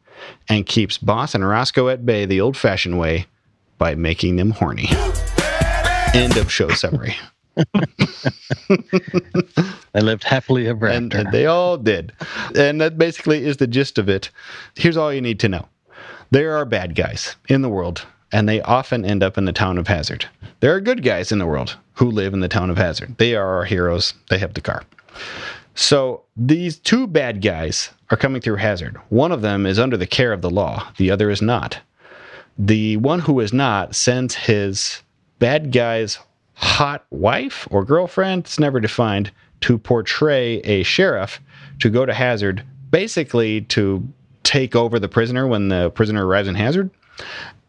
and keeps Boss and Roscoe at bay the old-fashioned way by making them horny. End of show summary. They lived happily ever after. And they all did. And that basically is the gist of it. Here's all you need to know. There are bad guys in the world, and they often end up in the town of Hazard. There are good guys in the world who live in the town of Hazard. They are our heroes. They have the car. So these two bad guys are coming through Hazard. One of them is under the care of the law. The other is not. The one who is not sends his bad guy's hot wife or girlfriend, it's never defined, to portray a sheriff to go to Hazard, basically to take over the prisoner when the prisoner arrives in Hazard.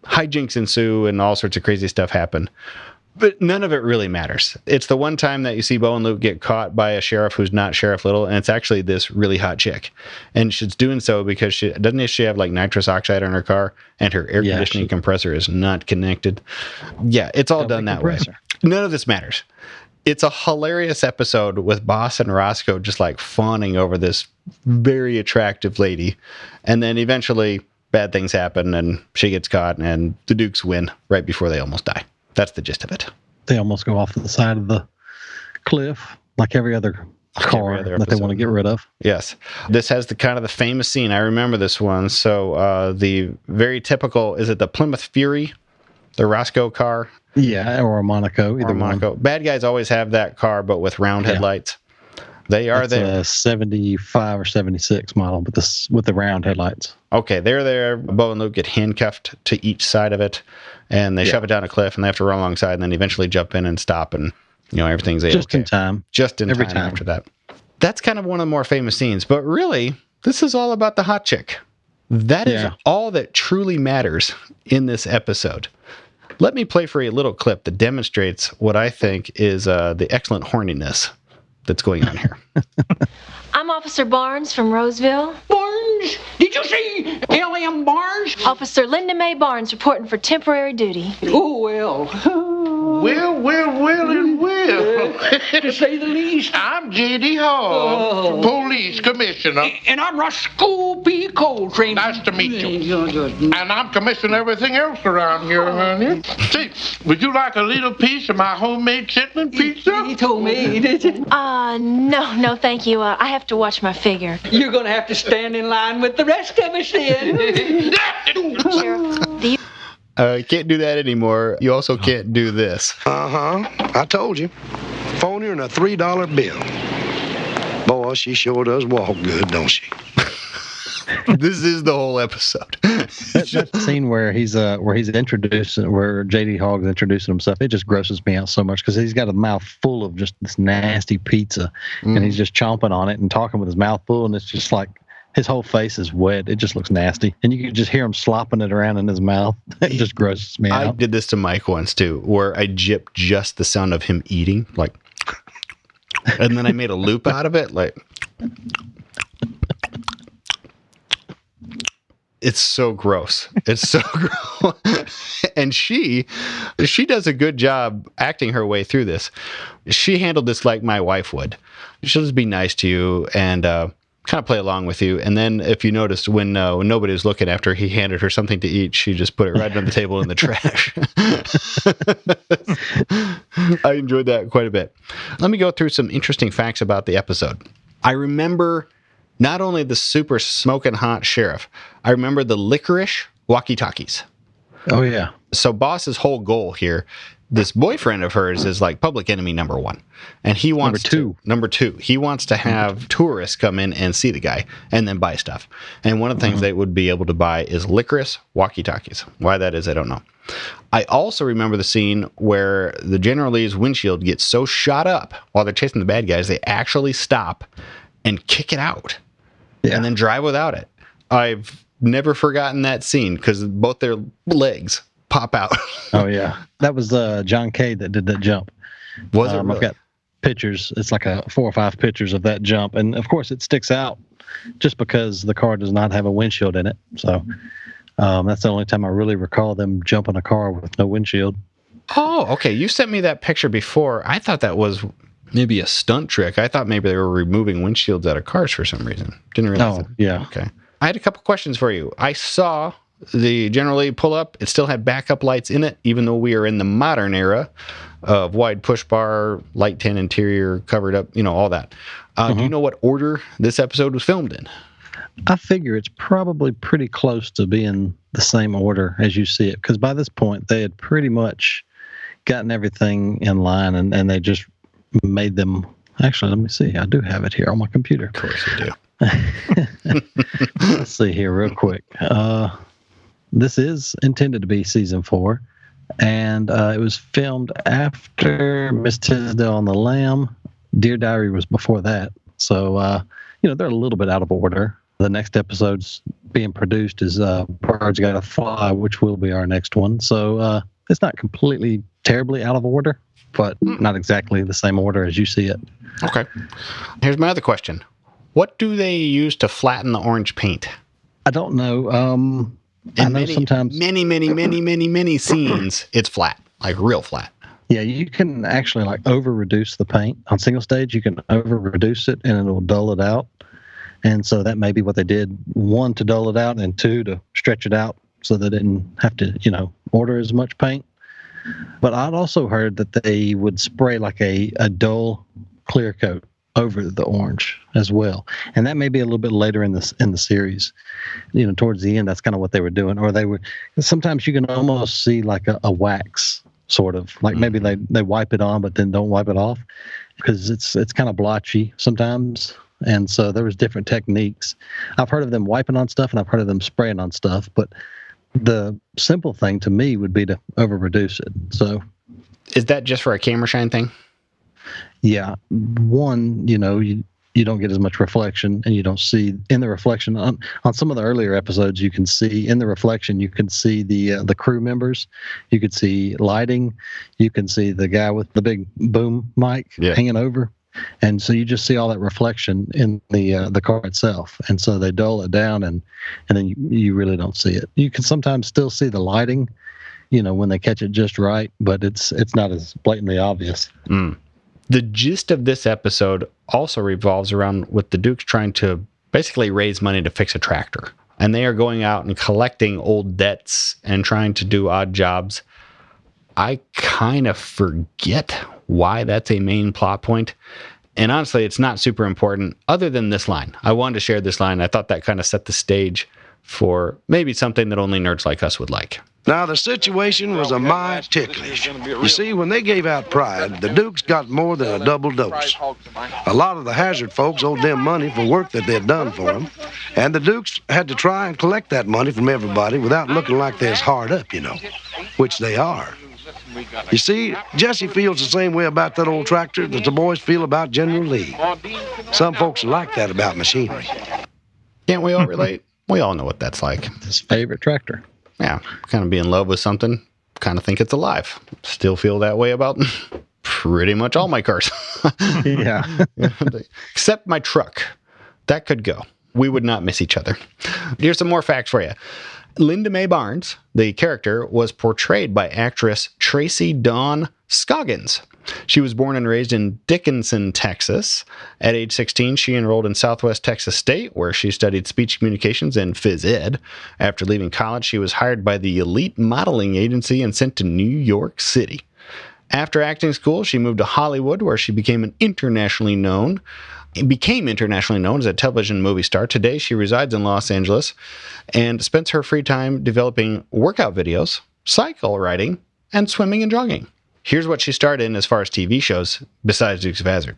Hijinks ensue and all sorts of crazy stuff happen. But none of it really matters. It's the one time that you see Bo and Luke get caught by a sheriff who's not Sheriff Little, and it's actually this really hot chick. And she's doing so because she have like nitrous oxide on her car, and her air conditioning compressor is not connected. Yeah, it's all done that way. None of this matters. It's a hilarious episode with Boss and Roscoe just like fawning over this very attractive lady. And then eventually bad things happen, and she gets caught, and the Dukes win right before they almost die. That's the gist of it. They almost go off to the side of the cliff, like every other car that they want to get rid of. Yes. This has the kind of the famous scene. I remember this one. So the very typical, is it the Plymouth Fury, the Roscoe car? Yeah, or a Monaco. Either Monaco. One. Bad guys always have that car, but with round headlights. They are there. A 75 or 76 model with the round headlights. Okay, they're there. Bo and Luke get handcuffed to each side of it, and they shove it down a cliff, and they have to run alongside, and then eventually jump in and stop, and everything's just in time. Just in time after that. That's kind of one of the more famous scenes, but really, this is all about the hot chick. That is all that truly matters in this episode. Let me play for you a little clip that demonstrates what I think is the excellent horniness that's going on here. I'm Officer Barnes from Roseville. Barnes? Did you say L.M. Barnes? Officer Linda Mae Barnes reporting for temporary duty. Oh, well. To say the least. I'm J.D. Hall, Police Commissioner. And I'm Roscoe P. Coltrane. Nice to meet you. And I'm commissioning everything else around here, honey. See, would you like a little piece of my homemade chitlin pizza? He told me, did you? No, thank you. I have to watch my figure. You're going to have to stand in line with the rest of us then. Sheriff, do you... Can't do that anymore. You also can't do this. I told you. Phone her in a $3 bill. Boy, she sure does walk good, don't she? This is the whole episode. that scene where he's introducing, where JD Hogg's introducing himself, it just grosses me out so much because he's got a mouth full of just this nasty pizza, and he's just chomping on it and talking with his mouth full, and it's just like his whole face is wet. It just looks nasty, and you can just hear him slopping it around in his mouth. It just grosses me out. I did this to Mike once too, where I gypped just the sound of him eating, like, and then I made a loop out of it, like. It's so gross. It's so gross. And she does a good job acting her way through this. She handled this like my wife would. She'll just be nice to you and kind of play along with you. And then if you noticed when nobody was looking after he handed her something to eat, she just put it right on the table in the trash. I enjoyed that quite a bit. Let me go through some interesting facts about the episode. I remember not only the super smoking hot sheriff, I remember the licorice walkie-talkies. Oh, yeah. So Boss's whole goal here, this boyfriend of hers is like public enemy number one. And he wants number two. He wants to have tourists come in and see the guy and then buy stuff. And one of the things they would be able to buy is licorice walkie-talkies. Why that is, I don't know. I also remember the scene where the General Lee's windshield gets so shot up while they're chasing the bad guys, they actually stop and kick it out. And then drive without it. I've never forgotten that scene because both their legs pop out. Oh, yeah. That was John Kay that did that jump. Was it really? I've got pictures. It's like 4 or 5 pictures of that jump. And, of course, it sticks out just because the car does not have a windshield in it. So that's the only time I really recall them jumping a car with no windshield. Oh, okay. You sent me that picture before. I thought that was maybe a stunt trick. I thought maybe they were removing windshields out of cars for some reason. Didn't realize that. Yeah. Okay. I had a couple questions for you. I saw the General Lee pull up. It still had backup lights in it, even though we are in the modern era of wide push bar, light tin interior, covered up, all that. Do you know what order this episode was filmed in? I figure it's probably pretty close to being the same order as you see it, because by this point they had pretty much gotten everything in line, and they just made them. Actually, let me see. I do have it here on my computer. Of course you do. Let's see here real quick. This is intended to be season 4, and it was filmed after Miss Tisdale and the Lamb. Dear Diary was before that. So, they're a little bit out of order. The next episode's being produced is Birds Gotta Fly, which will be our next one. So it's not completely terribly out of order, but not exactly the same order as you see it. Okay. Here's my other question. What do they use to flatten the orange paint? I don't know. I know sometimes many scenes, it's flat, like real flat. Yeah, you can actually over-reduce the paint. On single stage, you can over-reduce it and it'll dull it out. And so that may be what they did, 1, to dull it out, and 2, to stretch it out so they didn't have to, order as much paint. But I'd also heard that they would spray like a dull clear coat over the orange as well. And that may be a little bit later in the series. Towards the end, that's kind of what they were doing. Or sometimes you can almost see like a wax, sort of. Like maybe they wipe it on, but then don't wipe it off, because it's kind of blotchy sometimes. And so there was different techniques. I've heard of them wiping on stuff, and I've heard of them spraying on stuff. But the simple thing to me would be to over-reduce it. So, is that just for a camera shine thing? Yeah. One, you don't get as much reflection, and you don't see in the reflection on some of the earlier episodes. You can see in the reflection, you can see the crew members, you could see lighting, you can see the guy with the big boom mic hanging over. And so you just see all that reflection in the car itself. And so they dull it down, and then you really don't see it. You can sometimes still see the lighting, when they catch it just right, but it's not as blatantly obvious. The gist of this episode also revolves around with the Dukes trying to basically raise money to fix a tractor. And they are going out and collecting old debts and trying to do odd jobs. I kind of forget why that's a main plot point. And honestly, it's not super important other than this line. I wanted to share this line. I thought that kind of set the stage for maybe something that only nerds like us would like. Now, the situation was a mite ticklish. You see, when they gave out Pride, the Dukes got more than a double dose. A lot of the Hazard folks owed them money for work that they'd done for them, and the Dukes had to try and collect that money from everybody without looking like they're hard up, which they are. You see, Jesse feels the same way about that old tractor that the boys feel about General Lee. Some folks like that about machinery. Can't we all relate? We all know what that's like. His favorite tractor. Yeah, kind of be in love with something, kind of think it's alive. Still feel that way about pretty much all my cars. Yeah. Except my truck. That could go. We would not miss each other. Here's some more facts for you. Linda Mae Barnes, the character, was portrayed by actress Tracy Dawn Scoggins. She was born and raised in Dickinson, Texas. At age 16, she enrolled in Southwest Texas State, where she studied speech communications and phys ed. After leaving college, she was hired by the Elite Modeling Agency and sent to New York City. After acting school, she moved to Hollywood, where she became internationally known as a television movie star. Today, she resides in Los Angeles and spends her free time developing workout videos, cycle riding, and swimming and jogging. Here's what she starred in as far as TV shows, besides Dukes of Hazzard.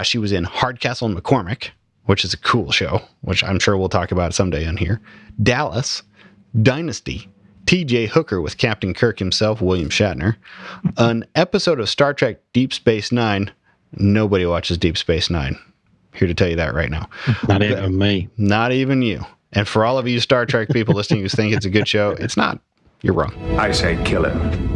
She was in Hardcastle and McCormick, which is a cool show, which I'm sure we'll talk about someday on here. Dallas, Dynasty, T.J. Hooker with Captain Kirk himself, William Shatner. An episode of Star Trek Deep Space Nine. Nobody watches Deep Space Nine. Here to tell you that right now. Not even me. Not even you. And for all of you Star Trek people listening who think it's a good show, it's not. You're wrong. I say kill him.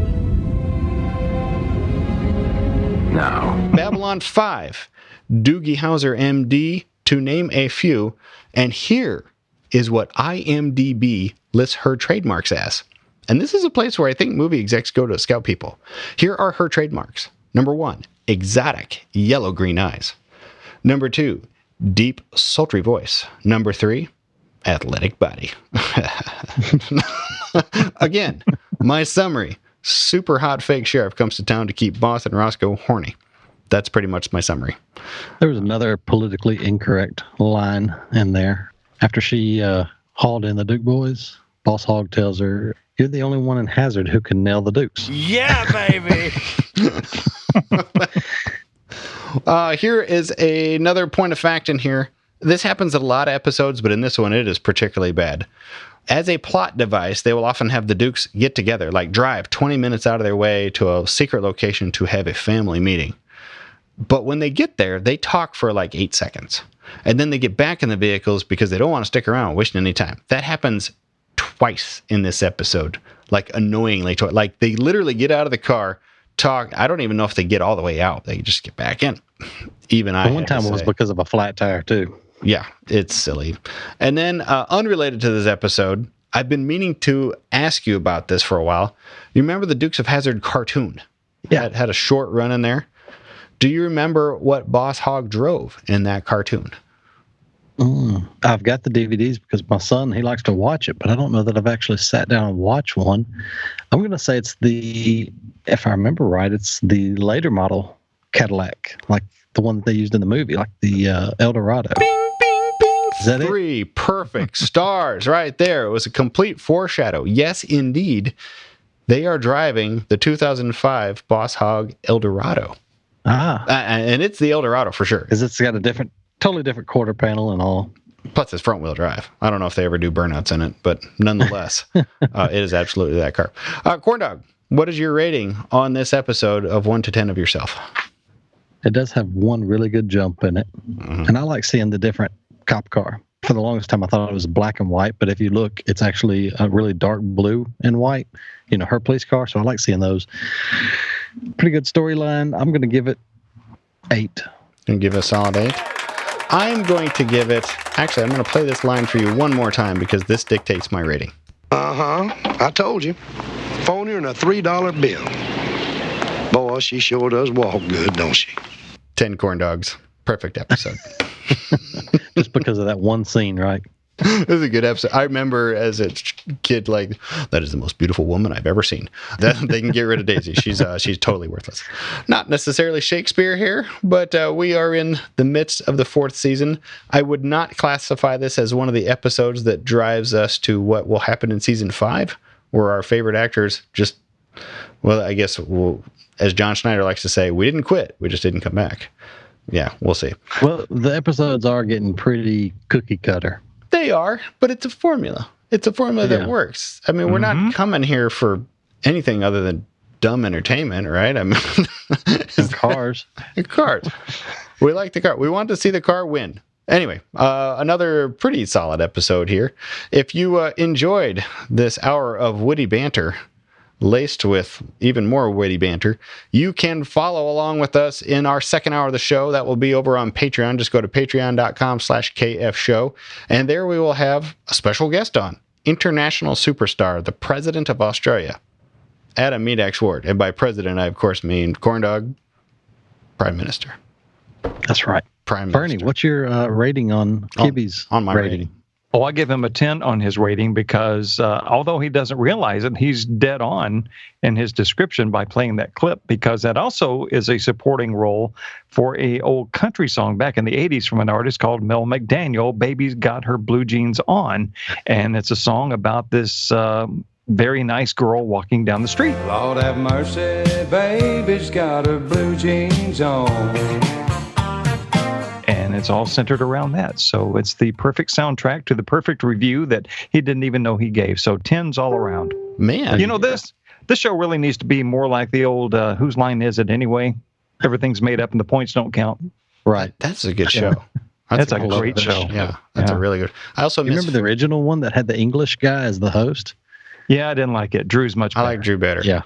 Now. Babylon 5, Doogie Howser, MD, to name a few. And here is what IMDb lists her trademarks as. And this is a place where I think movie execs go to scout people. Here are her trademarks. Number 1, exotic yellow-green eyes. Number 2, deep, sultry voice. Number 3, athletic body. Again, my summary. Super hot fake sheriff comes to town to keep Boss and Roscoe horny. That's pretty much my summary. There was another politically incorrect line in there. After she hauled in the Duke boys, Boss Hogg tells her, "You're the only one in Hazard who can nail the Dukes." Yeah, baby. Here is another point of fact in here. This happens in a lot of episodes, but in this one, it is particularly bad. As a plot device, they will often have the Dukes get together, like drive 20 minutes out of their way to a secret location to have a family meeting. But when they get there, they talk for like 8 seconds. And then they get back in the vehicles because they don't want to stick around wasting any time. That happens twice in this episode, like annoyingly. Like they literally get out of the car, talk. I don't even know if they get all the way out. They just get back in. Even I. One time it was because of a flat tire too. Yeah, it's silly. And then unrelated to this episode, I've been meaning to ask you about this for a while. You remember the Dukes of Hazzard cartoon? Yeah. It had a short run in there. Do you remember what Boss Hogg drove in that cartoon? I've got the DVDs because my son, he likes to watch it, but I don't know that I've actually sat down and watched one. I'm going to say it's if I remember right, it's the later model Cadillac, like the one that they used in the movie, like the Eldorado. Bing, bing, bing. Is that 3 perfect stars right there. It was a complete foreshadow. Yes, indeed. They are driving the 2005 Boss Hogg Eldorado. And it's the Eldorado for sure. Because it's got a totally different quarter panel and all. Plus, it's front-wheel drive. I don't know if they ever do burnouts in it, but nonetheless, it is absolutely that car. Corn Dog, what is your rating on this episode of 1 to 10 of yourself? It does have one really good jump in it. Mm-hmm. And I like seeing the different cop car. For the longest time, I thought it was black and white, but if you look, it's actually a really dark blue and white. You know, her police car, so I like seeing those. Pretty good storyline. I'm going to give it 8. Going to give it a solid 8? I'm going to give it... Actually, I'm going to play this line for you one more time because this dictates my rating. I told you. Phone her in a $3 bill. Boy, she sure does walk good, don't she? 10 corn dogs. Perfect episode. Just because of that one scene, right? It was a good episode. I remember as a kid, like, that is the most beautiful woman I've ever seen. They can get rid of Daisy. She's totally worthless. Not necessarily Shakespeare here, but we are in the midst of the 4th season. I would not classify this as one of the episodes that drives us to what will happen in season 5, where our favorite actors just, well, I guess, as John Schneider likes to say, we didn't quit. We just didn't come back. Yeah, we'll see. Well, the episodes are getting pretty cookie cutter. They are, but it's a formula. It's a formula that works. I mean, we're not coming here for anything other than dumb entertainment, right? I mean, cars. Cars. We like the car. We want to see the car win. Anyway, another pretty solid episode here. If you enjoyed this hour of witty banter, laced with even more witty banter, you can follow along with us in our second hour of the show. That will be over on Patreon. Just go to patreon.com/KF show. And there we will have a special guest on, international superstar, the President of Australia, Adam Medax Ward. And by President, I of course mean Corn Dog, Prime Minister. That's right. Prime Minister. Bernie, what's your rating on Kibby's on my rating? Oh, I give him a 10 on his rating because although he doesn't realize it, he's dead on in his description by playing that clip, because that also is a supporting role for a old country song back in the 80s from an artist called Mel McDaniel, Baby's Got Her Blue Jeans On. And it's a song about this very nice girl walking down the street. Lord have mercy, baby's got her blue jeans on. And it's all centered around that. So it's the perfect soundtrack to the perfect review that he didn't even know he gave. So 10s all around. Man. You know, this show really needs to be more like the old Whose Line Is It Anyway? Everything's made up and the points don't count. Right. That's a good show. That's a great show. Yeah. That's a really good. I also remember the original one that had the English guy as the host? Yeah, I didn't like it. Drew's much better. I like Drew better. Yeah.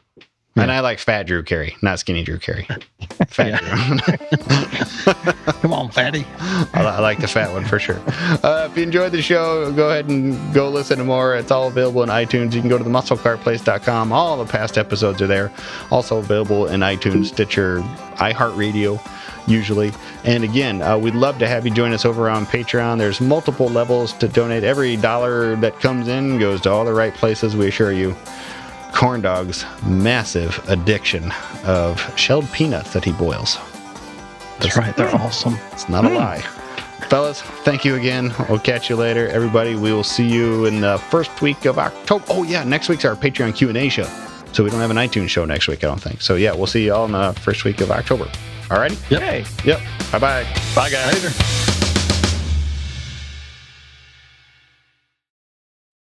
And I like Fat Drew Carey, not Skinny Drew Carey. Fat Drew. Come on, fatty. I like the fat one for sure. If you enjoyed the show, go ahead and go listen to more. It's all available in iTunes. You can go to themusclecarplace.com. All the past episodes are there. Also available in iTunes, Stitcher, iHeartRadio, usually. And again, we'd love to have you join us over on Patreon. There's multiple levels to donate. Every dollar that comes in goes to all the right places, we assure you. Corn Dog's massive addiction of shelled peanuts that he boils. That's right. They're awesome. It's not a lie. Fellas, thank you again. We'll catch you later. Everybody, we will see you in the first week of October. Oh, yeah, next week's our Patreon Q&A show. So we don't have an iTunes show next week, I don't think. So, yeah, we'll see you all in the first week of October. All right? Yep. Yep. Bye-bye. Bye, guys. Later.